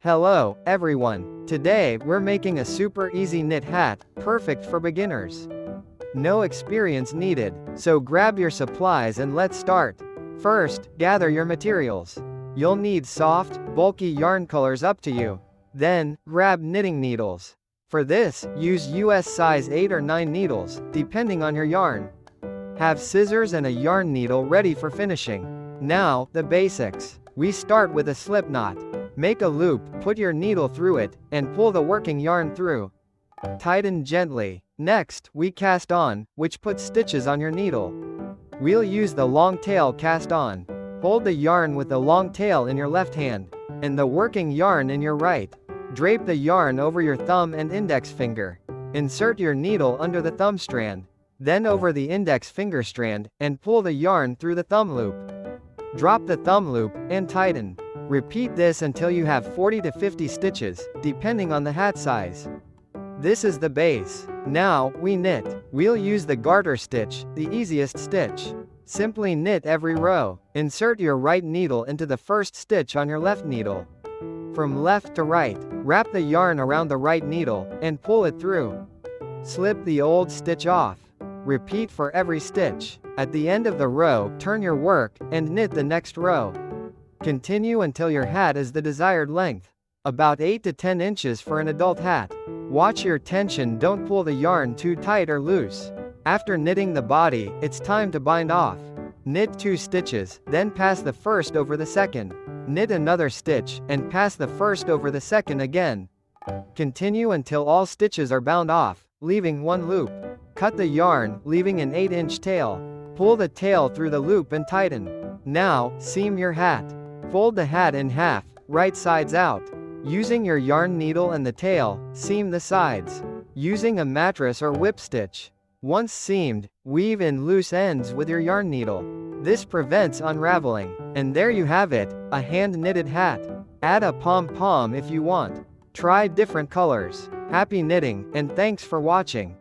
Hello, everyone. Today, we're making a super easy knit hat, perfect for beginners. No experience needed, so grab your supplies and let's start. First, gather your materials. You'll need soft, bulky yarn colors up to you. Then, grab knitting needles. For this, use US size 8 or 9 needles, depending on your yarn. Have scissors and a yarn needle ready for finishing. Now, the basics. We start with a slip knot. Make a loop, put your needle through it, and pull the working yarn through. Tighten gently. Next, we cast on, which puts stitches on your needle. We'll use the long tail cast on. Hold the yarn with the long tail in your left hand, and the working yarn in your right. Drape the yarn over your thumb and index finger. Insert your needle under the thumb strand, then over the index finger strand, and pull the yarn through the thumb loop. Drop the thumb loop, and tighten. Repeat this until you have 40 to 50 stitches, depending on the hat size. This is the base. Now, we knit. We'll use the garter stitch, the easiest stitch. Simply knit every row. Insert your right needle into the first stitch on your left needle. From left to right, wrap the yarn around the right needle, and pull it through. Slip the old stitch off. Repeat for every stitch. At the end of the row, turn your work, and knit the next row. Continue until your hat is the desired length. About 8 to 10 inches for an adult hat. Watch your tension, don't pull the yarn too tight or loose. After knitting the body, it's time to bind off. Knit 2 stitches, then pass the first over the second. Knit another stitch, and pass the first over the second again. Continue until all stitches are bound off, leaving one loop. Cut the yarn, leaving an 8-inch tail. Pull the tail through the loop and tighten. Now, seam your hat. Fold the hat in half, right sides out. Using your yarn needle and the tail, seam the sides. Using a mattress or whip stitch. Once seamed, weave in loose ends with your yarn needle. This prevents unraveling. And there you have it, a hand-knitted hat. Add a pom-pom if you want. Try different colors. Happy knitting, and thanks for watching.